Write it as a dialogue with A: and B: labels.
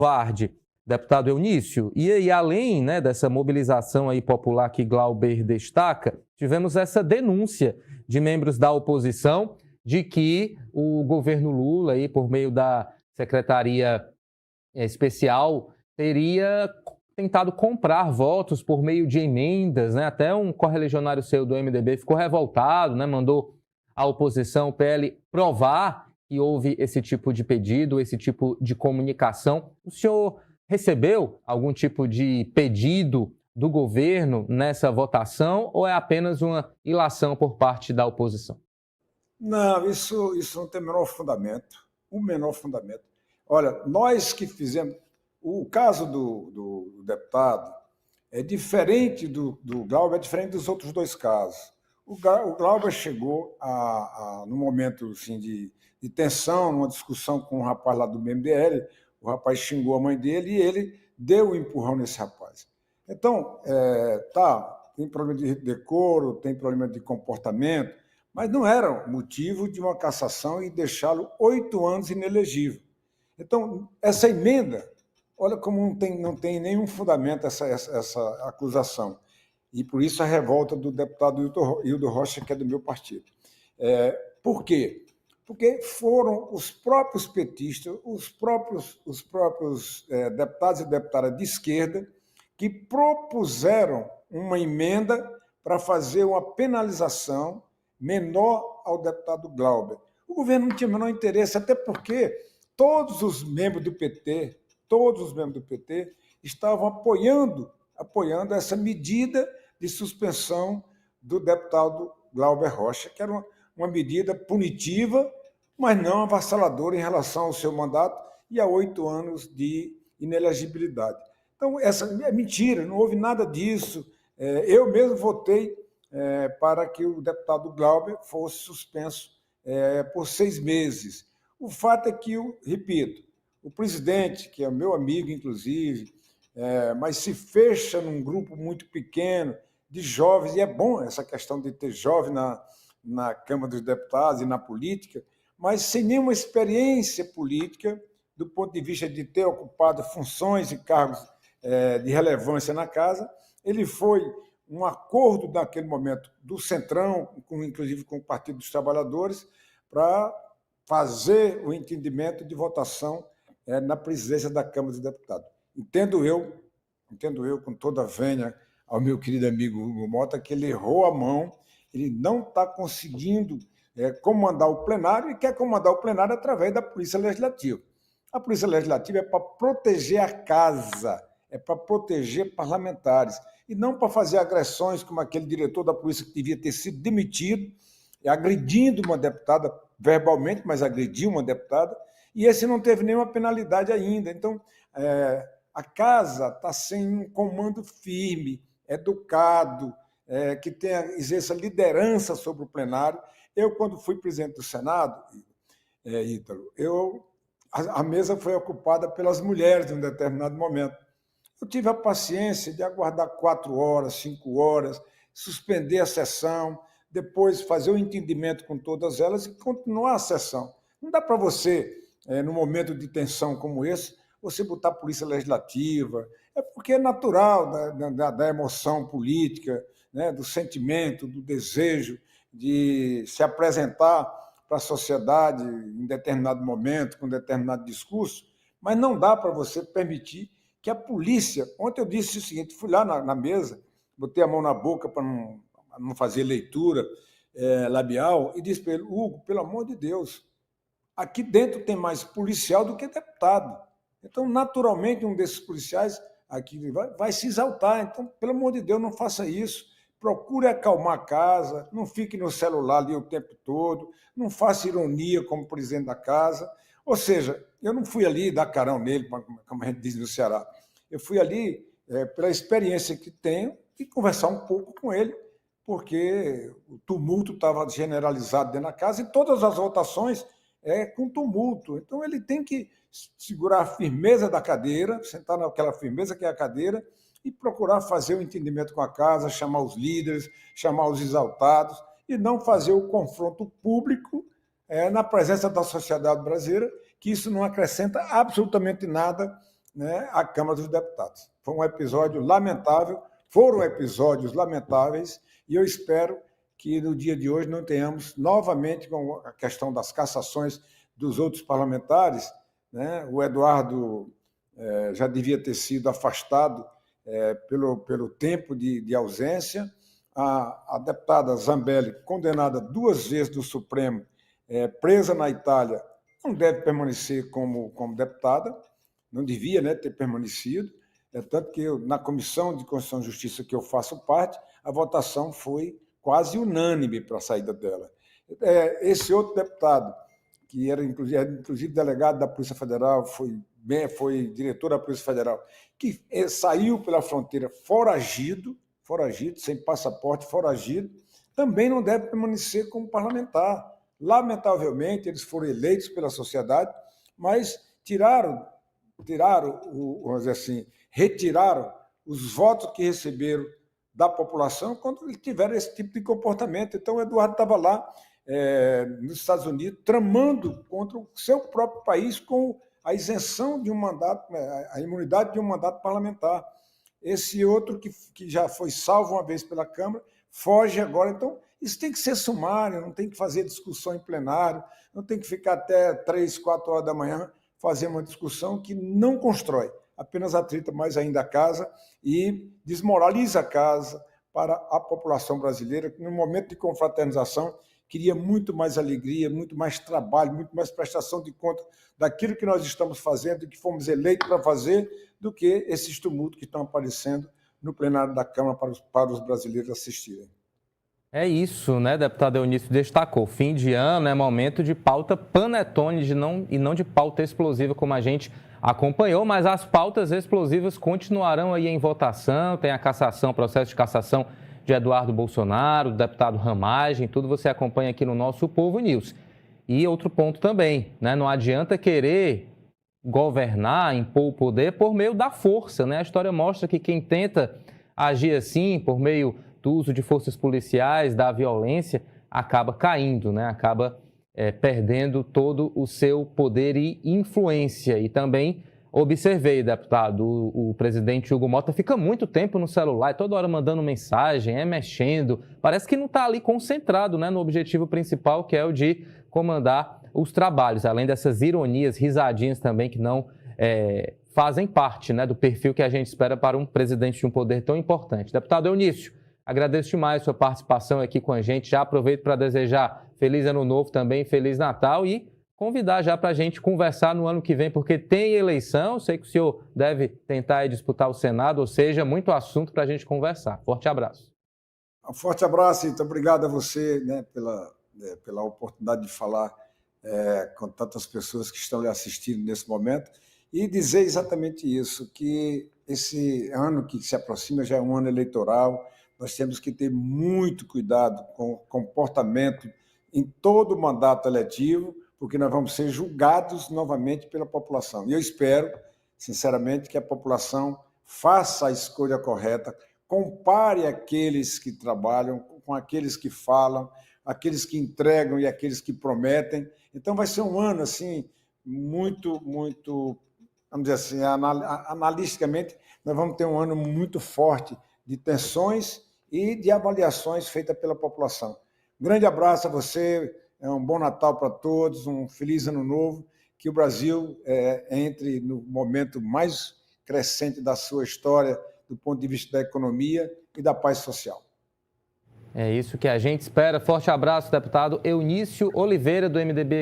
A: Varde. Deputado Eunício, e aí, além, né, dessa mobilização aí popular que Glauber destaca, tivemos essa denúncia de membros da oposição de que o governo Lula, aí, por meio da Secretaria Especial, teria tentado comprar votos por meio de emendas, né? Até um correligionário seu do MDB ficou revoltado, né? Mandou a oposição, o PL, provar que houve esse tipo de pedido, esse tipo de comunicação. O senhor recebeu algum tipo de pedido do governo nessa votação ou é apenas uma ilação por parte da oposição?
B: Não, isso não tem o menor fundamento. O menor fundamento. Olha, nós que fizemos. O caso do deputado é diferente do Glauber, é diferente dos outros dois casos. O Glauber chegou num momento assim, de tensão, numa discussão com um rapaz lá do MDL, o rapaz xingou a mãe dele e ele deu um empurrão nesse rapaz. Então, tem problema de decoro, tem problema de comportamento, mas não era motivo de uma cassação e deixá-lo 8 anos inelegível. Então, essa emenda, olha como não tem nenhum fundamento essa acusação. E por isso a revolta do deputado Hildo Rocha, que é do meu partido. Por quê? Porque foram os próprios petistas, os próprios deputados e deputadas de esquerda que propuseram uma emenda para fazer uma penalização menor ao deputado Glauber. O governo não tinha o menor interesse, até porque todos os membros do PT estavam apoiando essa medida de suspensão do deputado Glauber Rocha, que era uma medida punitiva, mas não avassaladora em relação ao seu mandato e a 8 anos de inelegibilidade. Então, essa é mentira, não houve nada disso. Eu mesmo votei para que o deputado Glauber fosse suspenso por 6 meses. O fato é que, repito, o presidente, que é meu amigo, inclusive, mas se fecha num grupo muito pequeno de jovens, e é bom essa questão de ter jovem na Câmara dos Deputados e na política, mas sem nenhuma experiência política, do ponto de vista de ter ocupado funções e cargos de relevância na casa. Ele foi um acordo, naquele momento, do Centrão, inclusive com o Partido dos Trabalhadores, para fazer o entendimento de votação na presidência da Câmara dos Deputados. Entendo eu com toda a vênia ao meu querido amigo Hugo Mota, que ele errou a mão, ele não está conseguindo comandar o plenário e quer comandar o plenário através da Polícia Legislativa. A Polícia Legislativa é para proteger a casa, é para proteger parlamentares, e não para fazer agressões como aquele diretor da polícia que devia ter sido demitido, agredindo uma deputada verbalmente, mas agrediu uma deputada, e esse não teve nenhuma penalidade ainda. Então, a casa está sem um comando firme, educado, que exerça liderança sobre o plenário. Eu, quando fui presidente do Senado, Ítalo, a mesa foi ocupada pelas mulheres em um determinado momento. Eu tive a paciência de aguardar 4 horas, 5 horas, suspender a sessão, depois fazer o entendimento com todas elas e continuar a sessão. Não dá para você, num momento de tensão como esse, você botar a Polícia Legislativa, porque é natural da emoção política, né, do sentimento, do desejo de se apresentar para a sociedade em determinado momento, com determinado discurso, mas não dá para você permitir que a polícia... Ontem eu disse o seguinte, fui lá na mesa, botei a mão na boca para não fazer leitura labial e disse para ele: Hugo, pelo amor de Deus, aqui dentro tem mais policial do que deputado. Então, naturalmente, um desses policiais aqui vai se exaltar. Então, pelo amor de Deus, não faça isso. Procure acalmar a casa, não fique no celular ali o tempo todo, não faça ironia como presidente da casa. Ou seja, eu não fui ali dar carão nele, como a gente diz no Ceará. Eu fui ali pela experiência que tenho e conversar um pouco com ele, porque o tumulto estava generalizado dentro da casa e todas as votações com tumulto. Então, ele tem que segurar a firmeza da cadeira, sentar naquela firmeza que é a cadeira e procurar fazer o entendimento com a casa, chamar os líderes, chamar os exaltados e não fazer o confronto público na presença da sociedade brasileira, que isso não acrescenta absolutamente nada né, a Câmara dos Deputados. Foi um episódio lamentável, foram episódios lamentáveis, e eu espero que no dia de hoje não tenhamos novamente com a questão das cassações dos outros parlamentares, né? O Eduardo já devia ter sido afastado pelo tempo de ausência, a deputada Zambelli, condenada 2 vezes do Supremo, presa na Itália, não deve permanecer como deputada, não devia, né, ter permanecido, tanto que na Comissão de Constituição e Justiça que eu faço parte, a votação foi quase unânime para a saída dela. Esse outro deputado, que era inclusive delegado da Polícia Federal, foi diretor da Polícia Federal, que saiu pela fronteira foragido, sem passaporte, foragido, também não deve permanecer como parlamentar. Lamentavelmente, eles foram eleitos pela sociedade, mas vamos dizer assim, retiraram os votos que receberam da população quando eles tiveram esse tipo de comportamento. Então, o Eduardo estava lá nos Estados Unidos, tramando contra o seu próprio país com a isenção de um mandato, a imunidade de um mandato parlamentar. Esse outro que já foi salvo uma vez pela Câmara, foge agora. Então, isso tem que ser sumário, não tem que fazer discussão em plenário, não tem que ficar até 3, 4 horas da manhã fazer uma discussão que não constrói, apenas atrita mais ainda a casa e desmoraliza a casa para a população brasileira, que no momento de confraternização queria muito mais alegria, muito mais trabalho, muito mais prestação de conta daquilo que nós estamos fazendo e que fomos eleitos para fazer, do que esses tumultos que estão aparecendo no plenário da Câmara para os brasileiros assistirem.
A: É isso, né, deputado Eunício destacou. Fim de ano é momento de pauta panetone e não de pauta explosiva, como a gente acompanhou, mas as pautas explosivas continuarão aí em votação. Tem a cassação, processo de cassação de Eduardo Bolsonaro, do deputado Ramagem, tudo você acompanha aqui no nosso Povo News. E outro ponto também, né, não adianta querer governar, impor o poder por meio da força, né? A história mostra que quem tenta agir assim, por meio do uso de forças policiais, da violência, acaba caindo, né? Acaba perdendo todo o seu poder e influência. E também observei, deputado, o presidente Hugo Mota fica muito tempo no celular, toda hora mandando mensagem, mexendo, parece que não está ali concentrado, né, no objetivo principal, que é o de comandar os trabalhos, além dessas ironias, risadinhas também que não fazem parte, né, do perfil que a gente espera para um presidente de um poder tão importante. Deputado Eunício, agradeço demais a sua participação aqui com a gente. Já aproveito para desejar Feliz Ano Novo também, Feliz Natal e convidar já para a gente conversar no ano que vem, porque tem eleição. Sei que o senhor deve tentar disputar o Senado, ou seja, muito assunto para a gente conversar. Forte abraço.
B: Um forte abraço e muito obrigado a você, né, pela oportunidade de falar com tantas pessoas que estão lhe assistindo nesse momento e dizer exatamente isso, que esse ano que se aproxima já é um ano eleitoral. Nós temos que ter muito cuidado com o comportamento em todo o mandato eletivo, porque nós vamos ser julgados novamente pela população. E eu espero, sinceramente, que a população faça a escolha correta, compare aqueles que trabalham com aqueles que falam, aqueles que entregam e aqueles que prometem. Então vai ser um ano assim muito, vamos dizer assim, analisticamente, nós vamos ter um ano muito forte de tensões e de avaliações feitas pela população. Grande abraço a você, um bom Natal para todos, um feliz Ano Novo, que o Brasil entre no momento mais crescente da sua história, do ponto de vista da economia e da paz social.
A: É isso que a gente espera. Forte abraço, deputado Eunício Oliveira, do MDB.